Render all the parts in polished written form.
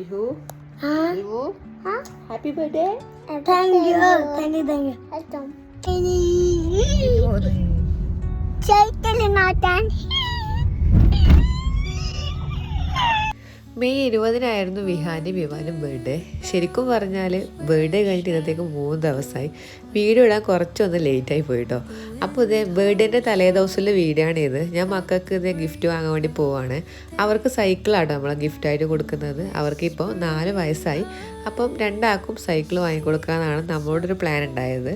Vihu? Vihu? Happy birthday. Thank you. Welcome. Cycle Nathan. May 20-നായിരുന്നു വിഹാൻ്റെ വിവാനും birthday. ശരിക്കും പറഞ്ഞാൽ ബർത്ത്ഡേ കഴിഞ്ഞിട്ട് ഇന്നത്തേക്ക് 3 ദിവസമായി. വീഡിയോ ഇടാൻ കുറച്ചൊന്ന് ലേറ്റായി പോയിട്ടോ. അപ്പോൾ ഇതേ ബർത്ത്ഡേൻ്റെ തലേ ദിവസത്തിലെ വീഡിയോ ആണ് ഇത്. ഞാൻ മക്കൾക്ക് ഇതേ ഗിഫ്റ്റ് വാങ്ങാൻ വേണ്ടി പോവാണ്. അവർക്ക് സൈക്കിളാട്ടോ നമ്മൾ ഗിഫ്റ്റായിട്ട് കൊടുക്കുന്നത്. അവർക്കിപ്പോൾ 4 വയസ്സായി. അപ്പം രണ്ടാൾക്കും സൈക്കിൾ വാങ്ങിക്കൊടുക്കാമെന്നാണ് നമ്മളോടൊരു പ്ലാൻ ഉണ്ടായത്.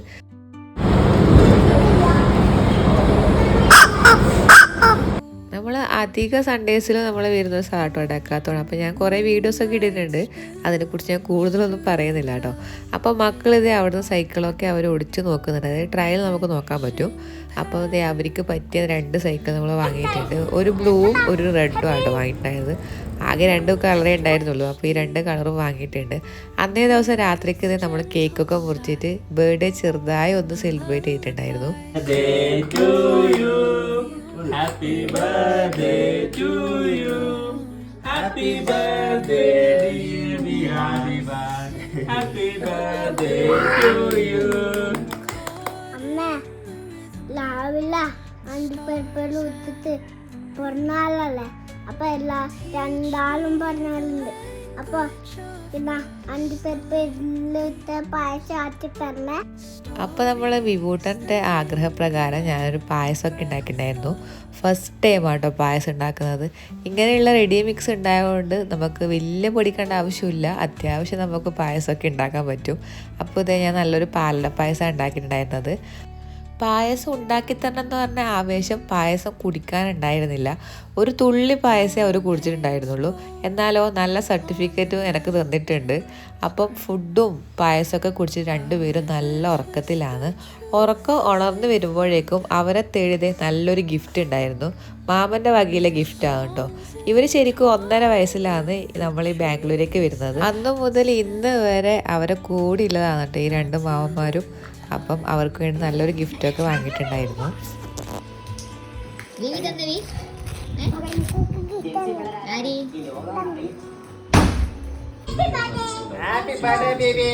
നമ്മൾ അധിക സൺഡേസിൽ നമ്മൾ വരുന്ന സാട്ടോ ഡക്കാത്തോണം. അപ്പോൾ ഞാൻ കുറേ വീഡിയോസൊക്കെ ഇട്ടിട്ടുണ്ട്, അതിനെക്കുറിച്ച് ഞാൻ കൂടുതലൊന്നും പറയുന്നില്ല കേട്ടോ. അപ്പോൾ മക്കളിത് അവിടുന്ന് സൈക്കിളൊക്കെ അവർ ഓടിച്ച് നോക്കുന്നുണ്ട്. അതായത് ട്രയൽ നമുക്ക് നോക്കാൻ പറ്റും. അപ്പോൾ ഇത് അവർക്ക് പറ്റിയ 2 സൈക്കിൾ നമ്മൾ വാങ്ങിയിട്ടുണ്ട്. ഒരു ബ്ലൂവും ഒരു റെഡും ആട്ടോ വാങ്ങിയിട്ടുണ്ടായത്. ആകെ 2 കളറേ ഉണ്ടായിരുന്നുള്ളൂ. അപ്പോൾ ഈ 2 കളറും വാങ്ങിയിട്ടുണ്ട്. അന്നേ ദിവസം രാത്രിക്ക് ഇത് നമ്മൾ കേക്കൊക്കെ മുറിച്ചിട്ട് ബർത്ത്ഡേ ചെറുതായി ഒന്ന് സെലിബ്രേറ്റ് ചെയ്തിട്ടുണ്ടായിരുന്നു. Happy birthday to you. Happy birthday dear Vihan. Happy birthday to you. അമ്മ ലാവില്ല അണ്ടിപ്പരിപ്പെല്ലാം ഉത്തിട്ട് പിറന്നാളല്ലേ. അപ്പൊ രണ്ടാളും പറഞ്ഞാലുണ്ട്. അപ്പൊ പിന്നെ അണ്ടിപ്പരിപ്പ് പായസം ആക്കി തരണേ. അപ്പോൾ നമ്മൾ വിഭൂട്ടൻ്റെ ആഗ്രഹപ്രകാരം ഞാനൊരു പായസമൊക്കെ ഉണ്ടാക്കിയിട്ടുണ്ടായിരുന്നു. ഫസ്റ്റ് ടൈം ആട്ടോ പായസം ഉണ്ടാക്കുന്നത്. ഇങ്ങനെയുള്ള റെഡി മിക്സ് ഉണ്ടായതുകൊണ്ട് നമുക്ക് വലിയ പൊടിക്കേണ്ട ആവശ്യമില്ല. അത്യാവശ്യം നമുക്ക് പായസമൊക്കെ ഉണ്ടാക്കാൻ പറ്റും. അപ്പോൾ ഇതേ ഞാൻ നല്ലൊരു പാലട പായസം ഉണ്ടാക്കിയിട്ടുണ്ടായിരുന്നത്. പായസം ഉണ്ടാക്കി തന്നെ എന്ന് പറഞ്ഞ ആവേശം പായസം കുടിക്കാനുണ്ടായിരുന്നില്ല. ഒരു തുള്ളി പായസമേ അവർ കുടിച്ചിട്ടുണ്ടായിരുന്നുള്ളൂ. എന്നാലോ നല്ല സർട്ടിഫിക്കറ്റും എനിക്ക് തന്നിട്ടുണ്ട്. അപ്പം ഫുഡും പായസമൊക്കെ കുടിച്ചിട്ട് 2 പേരും നല്ല ഉറക്കത്തിലാണ്. ഉറക്കം ഉണർന്നു വരുമ്പോഴേക്കും അവരെ തേടിയതേ നല്ലൊരു ഗിഫ്റ്റ് ഉണ്ടായിരുന്നു. മാമൻ്റെ വകയിലെ ഗിഫ്റ്റാണ് കേട്ടോ. ഇവർ ശരിക്കും 1.5 വയസ്സിലാണ് നമ്മൾ ഈ ബാംഗ്ലൂരേക്ക് വരുന്നത്. അന്നു മുതൽ ഇന്ന് വരെ അവരെ കൂടെ ഉള്ളതാണ് കേട്ടോ ഈ 2 മാമന്മാരും. അപ്പം അവർക്ക് വേണ്ടി നല്ലൊരു ഗിഫ്റ്റൊക്കെ വാങ്ങിയിട്ടുണ്ടായിരുന്നു. Happy birthday, baby.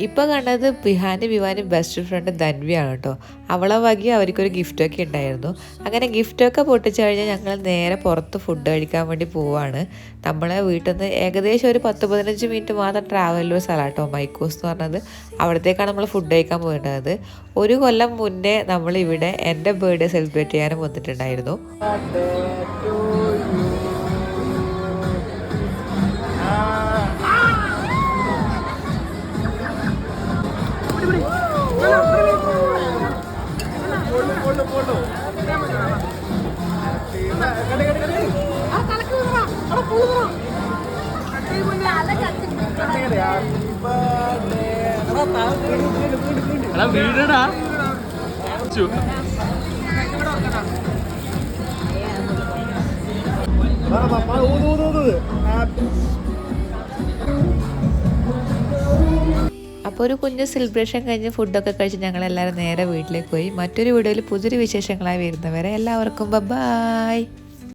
ഇപ്പോൾ കണ്ടത് വിഹാൻ്റെ വിവാനും ബെസ്റ്റ് ഫ്രണ്ട് ധന്വിയാണ് കേട്ടോ. അവളെ വകി അവർക്കൊരു ഗിഫ്റ്റൊക്കെ ഉണ്ടായിരുന്നു. അങ്ങനെ ഗിഫ്റ്റൊക്കെ പൊട്ടിച്ചു കഴിഞ്ഞാൽ ഞങ്ങൾ നേരെ പുറത്ത് ഫുഡ് കഴിക്കാൻ വേണ്ടി പോവാണ്. നമ്മളെ വീട്ടിൽ നിന്ന് ഏകദേശം ഒരു 10-15 മിനിറ്റ് മാത്രം ട്രാവലുള്ള സ്ഥലം കേട്ടോ മൈക്കോസ് എന്ന് പറഞ്ഞത്. അവിടത്തേക്കാണ് നമ്മൾ ഫുഡ് കഴിക്കാൻ പോയിട്ടുള്ളത്. 1 കൊല്ലം മുന്നേ നമ്മളിവിടെ എൻ്റെ ബർത്ത്ഡേ സെലിബ്രേറ്റ് ചെയ്യാനും വന്നിട്ടുണ്ടായിരുന്നു. വീടടാ അപ്പോൾ ഒരു കുഞ്ഞ് സെലിബ്രേഷൻ കഴിഞ്ഞ് ഫുഡൊക്കെ കഴിച്ച് ഞങ്ങളെല്ലാവരും നേരെ വീട്ടിലേക്ക് പോയി. മറ്റൊരു വീഡിയോയിൽ പുതിയൊരു വിശേഷങ്ങളായി വരുന്നവരെ എല്ലാവർക്കും ബൈ.